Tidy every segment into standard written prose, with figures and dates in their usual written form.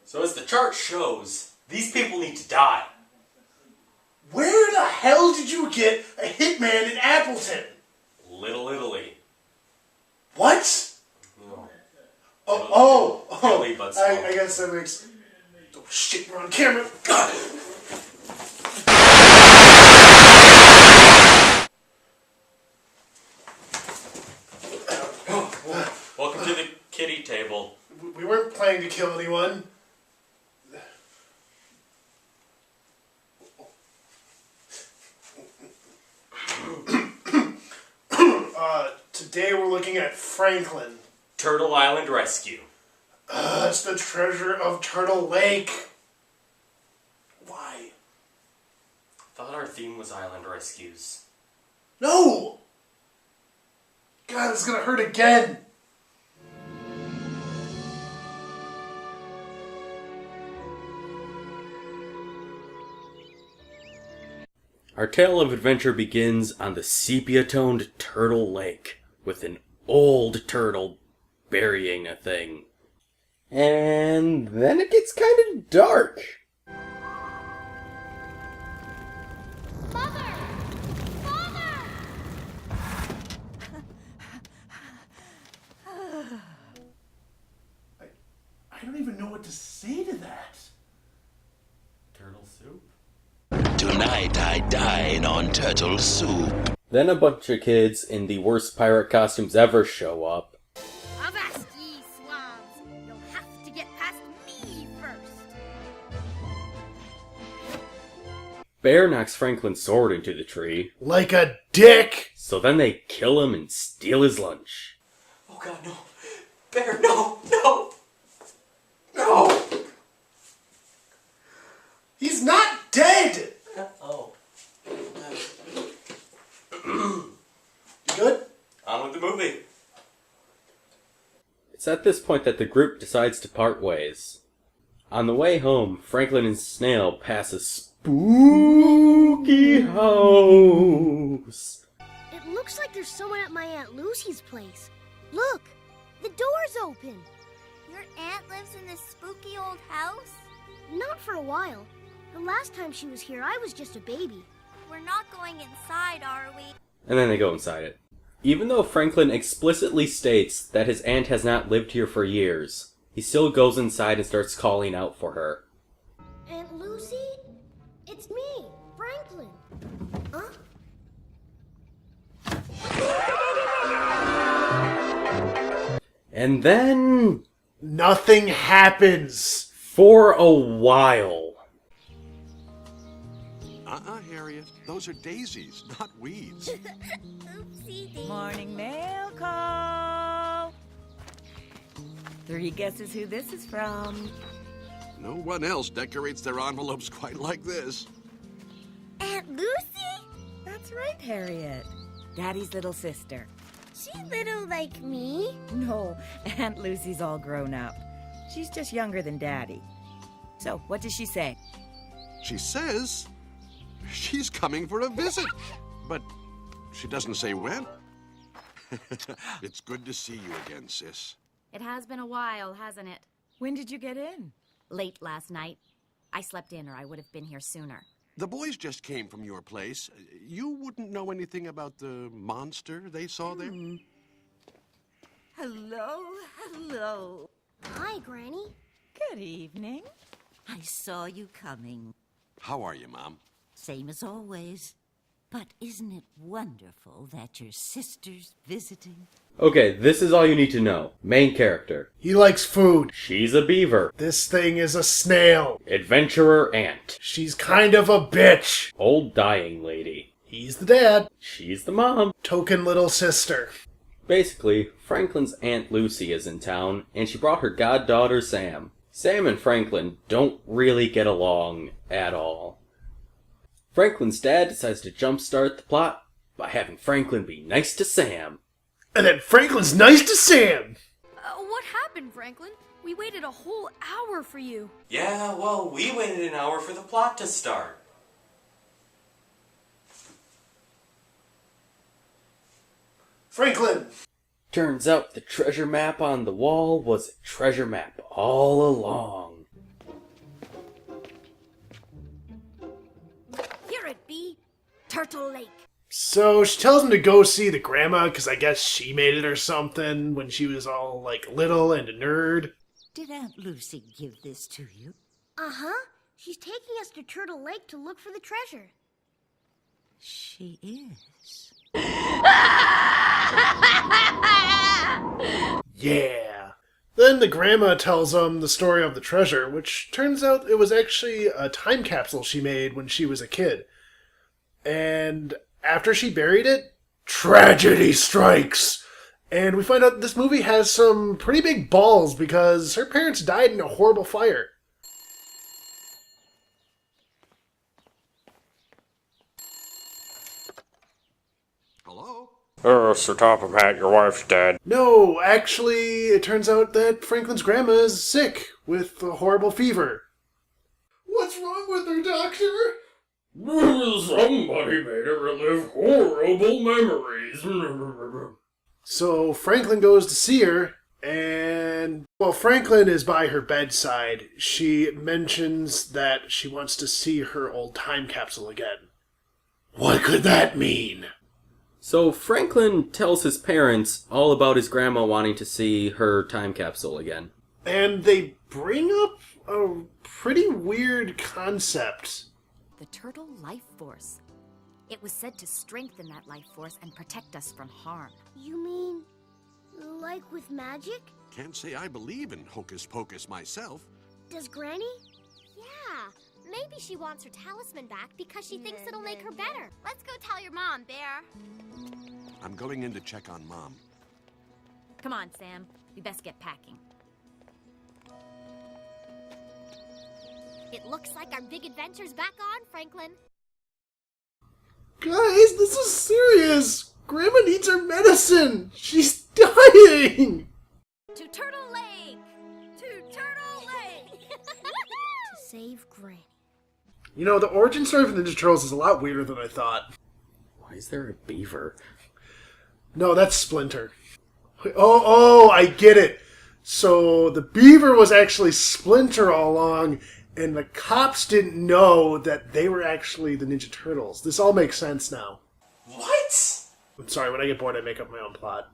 So as the chart shows, these people need to die. Where the hell did you get a hitman in Appleton? Little Italy. What? No. Italy, but I guess that makes... Oh shit, we're on camera. Welcome to the Kiddie table. We weren't planning to kill anyone. Today we're looking at Franklin. Turtle Island Rescue. It's the treasure of Turtle Lake. Why? Thought our theme was island rescues. No! God, it's gonna hurt again. Our tale of adventure begins on the sepia-toned Turtle Lake, with an old turtle burying a thing. And then it gets kind of dark. Mother! Father! I don't even know what to say to that. Turtle soup? Tonight I dine on turtle soup. Then a bunch of kids in the worst pirate costumes ever show up. Avast ye swans! You'll have to get past me first! Bear knocks Franklin's sword into the tree. Like a dick! So then they kill him and steal his lunch. Oh god, no. Bear, no, no! No! He's not dead! Oh. You good? On with the movie. It's at this point that the group decides to part ways. On the way home, Franklin and Snail pass a spooky house. It looks like there's someone at my Aunt Lucy's place. Look! The door's open! Your aunt lives in this spooky old house? Not for a while. The last time she was here, I was just a baby. We're not going inside, are we? And then they go inside it. Even though Franklin explicitly states that his aunt has not lived here for years, he still goes inside and starts calling out for her. Aunt Lucy? It's me, Franklin. Huh? And then, Nothing happens. for a while, Harriet. Those are daisies, not weeds. Oopsie daisy. Morning mail call. 3 guesses who this is from. No one else decorates their envelopes quite like this. Aunt Lucy? That's right, Harriet. Daddy's little sister. She little like me. No, Aunt Lucy's all grown up. She's just younger than Daddy. So, what does she say? She says she's coming for a visit, but she doesn't say when. It's good to see you again, sis. It has been a while, hasn't it? When did you get in? Late last night. I slept in or I would have been here sooner. The boys just came from your place. You wouldn't know anything about the monster they saw there? Hello, hello. Hi, Granny. Good evening. I saw you coming. How are you, Mom? Same as always. But isn't it wonderful that your sister's visiting? Okay, this is all you need to know. Main character. He likes food. She's a beaver. This thing is a snail. Adventurer aunt. She's kind of a bitch. Old dying lady. He's the dad. She's the mom. Token little sister. Basically, Franklin's Aunt Lucy is in town, and she brought her goddaughter Sam. Sam and Franklin don't really get along at all. Franklin's dad decides to jumpstart the plot by having Franklin be nice to Sam. And then Franklin's nice to Sam. What happened, Franklin? We waited a whole hour for you. Yeah, well, we waited an hour for the plot to start. Franklin! Turns out the treasure map on the wall was a treasure map all along. Turtle Lake. So she tells him to go see the grandma because I guess she made it or something when she was all like little and a nerd. Did Aunt Lucy give this to you? Uh-huh. She's taking us to Turtle Lake to look for the treasure. She is. Yeah. Then the grandma tells him the story of the treasure, which turns out it was actually a time capsule she made when she was a kid. And after she buried it, tragedy strikes. And we find out this movie has some pretty big balls because her parents died in a horrible fire. Hello? Sir Topham Hat, your wife's dead. No, actually, it turns out that Franklin's grandma is sick with a horrible fever. What's wrong with her, Doctor? Somebody made her relive horrible memories. So Franklin goes to see her, and while Franklin is by her bedside, she mentions that she wants to see her old time capsule again. What could that mean? So Franklin tells his parents all about his grandma wanting to see her time capsule again. And they bring up a pretty weird concept. The turtle life force. It was said to strengthen that life force and protect us from harm. You mean, like with magic? Can't say I believe in hocus pocus myself. Does Granny? Yeah, maybe she wants her talisman back because she thinks it'll make her better. Let's go tell your mom, Bear. I'm going in to check on Mom. Come on, Sam. We best get packing. It looks like our big adventure's back on, Franklin. Guys, this is serious! Grandma needs her medicine! She's dying! To Turtle Lake! To Turtle Lake! To save Granny. You know, the origin story for Ninja Turtles is a lot weirder than I thought. Why is there a beaver? No, that's Splinter. Oh, I get it. So the beaver was actually Splinter all along, and the cops didn't know that they were actually the Ninja Turtles. This all makes sense now. What? I'm sorry, when I get bored, I make up my own plot.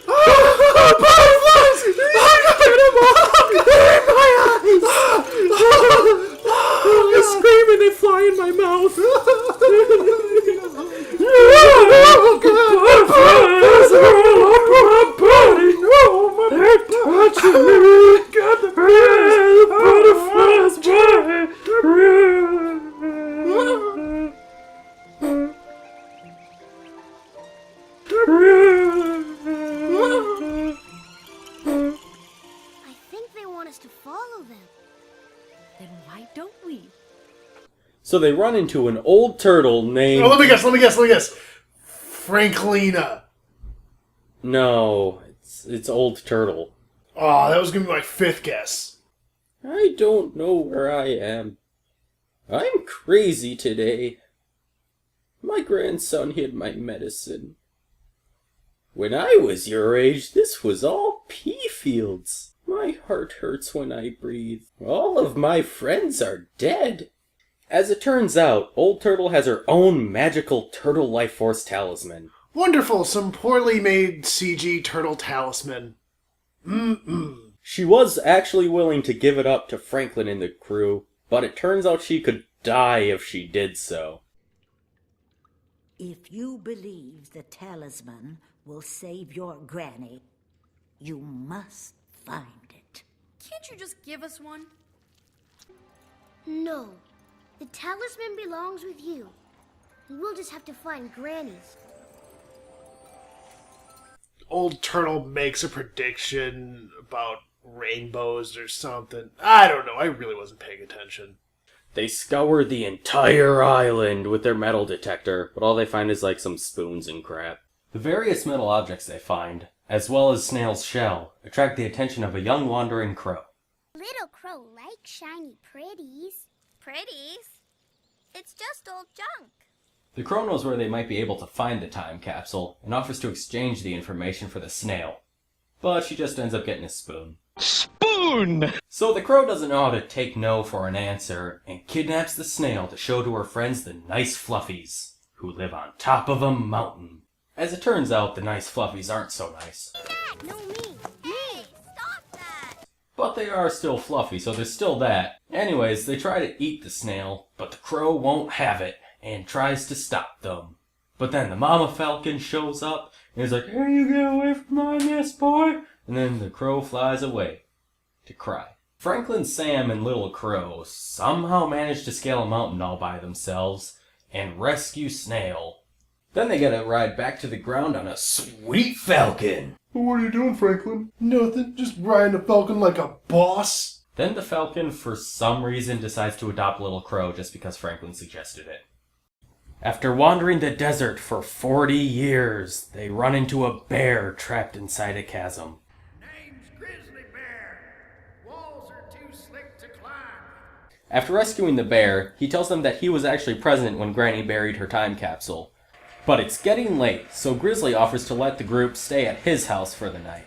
Butterflies! I scream and they fly in my mouth. I think they want us to follow them. Then why don't we? So they run into an old turtle named... Oh, let me guess. Franklina. No, it's Old Turtle. Oh, that was going to be my fifth guess. I don't know where I am. I'm crazy today. My grandson hid my medicine. When I was your age, this was all pea fields. My heart hurts when I breathe. All of my friends are dead. As it turns out, Old Turtle has her own magical Turtle Life Force talisman. Wonderful, some poorly made CG turtle talisman. She was actually willing to give it up to Franklin and the crew, but it turns out she could die if she did so. If you believe the talisman will save your granny, you must find it. Can't you just give us one? No. The talisman belongs with you. We'll just have to find Granny's. Old Turtle makes a prediction about rainbows or something. I don't know. I really wasn't paying attention. They scour the entire island with their metal detector, but all they find is like some spoons and crap. The various metal objects they find, as well as Snail's shell, attract the attention of a young wandering crow. Little crow likes shiny pretties. Pretties? It's just old junk. The crow knows where they might be able to find the time capsule, and offers to exchange the information for the snail. But she just ends up getting a spoon. Spoon! spoon! So the crow doesn't know how to take no for an answer and kidnaps the snail to show to her friends the nice fluffies, who live on top of a mountain. As it turns out, the nice fluffies aren't so nice. No, me. Hey, stop that! But they are still fluffy, so there's still that. Anyways, they try to eat the snail, but the crow won't have it and tries to stop them. But then the mama falcon shows up and is like, "Hey, you get away from my nest, boy!" And then the crow flies away to cry. Franklin, Sam, and Little Crow somehow manage to scale a mountain all by themselves and rescue Snail. Then they get a ride back to the ground on a sweet falcon. What are you doing, Franklin? Nothing, just riding a falcon like a boss. Then the falcon, for some reason, decides to adopt Little Crow just because Franklin suggested it. After wandering the desert for 40 years, they run into a bear trapped inside a chasm. Name's Grizzly Bear. Walls are too slick to climb. After rescuing the bear, he tells them that he was actually present when Granny buried her time capsule. But it's getting late, so Grizzly offers to let the group stay at his house for the night.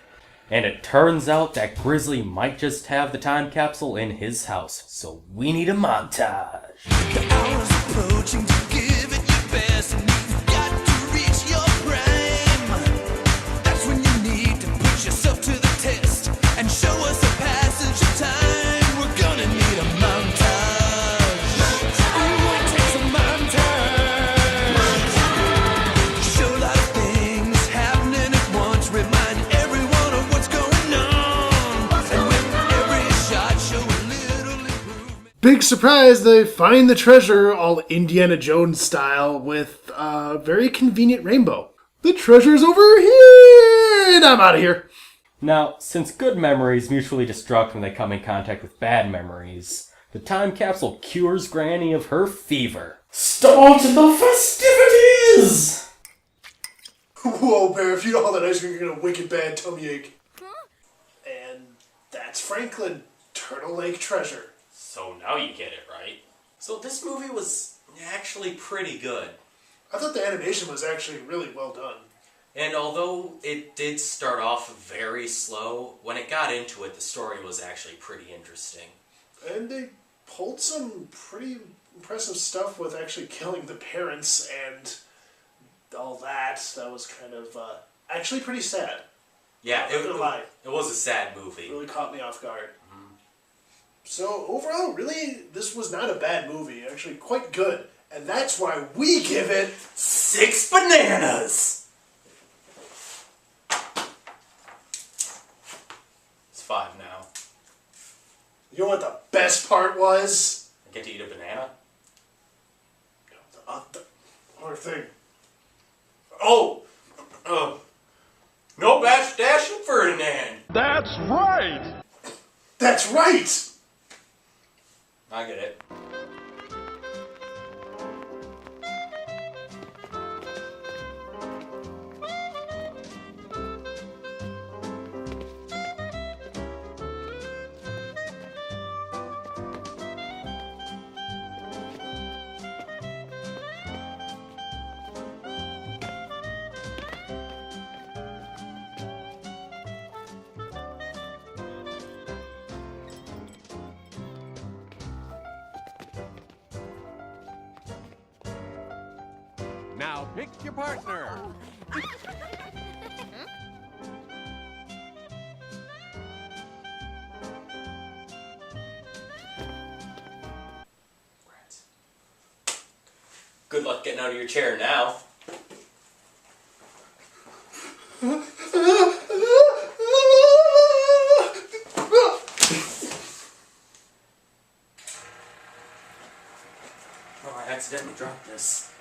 And it turns out that Grizzly might just have the time capsule in his house, so we need a montage. The hour's approaching to give it your best, and you've got to reach your prime. That's when you need to put yourself to the test and show us a passage of time. We're gonna need a montage. Ooh, it takes a montage. Show a lot of things happening at once. Remind everyone of what's going on. And with every shot, show a little improvement. Big surprise, they find the treasure all Indiana Jones style with a very convenient rainbow. The treasure's over here, and I'm out of here. Now, since good memories mutually destruct when they come in contact with bad memories, the time capsule cures Granny of her fever. Start the festivities! Whoa, Bear, if you eat all that ice cream, you're gonna have a wicked bad tummy ache. And that's Franklin, Turtle Lake Treasure. So now you get it, right? So this movie was actually pretty good. I thought the animation was actually really well done. And although it did start off very slow, when it got into it, the story was actually pretty interesting. And they pulled some pretty impressive stuff with actually killing the parents and all that. That was kind of actually pretty sad. Yeah, Not gonna lie. it was a sad movie. It really caught me off guard. So overall, really, this was not a bad movie. Actually, quite good. And that's why we give it 6 bananas! It's 5 now. You know what the best part was? I get to eat a banana? The other thing. Oh! No bash dashing Ferdinand! That's right! That's right! I get it. Now pick your partner. Good luck getting out of your chair now. Oh, I accidentally dropped this.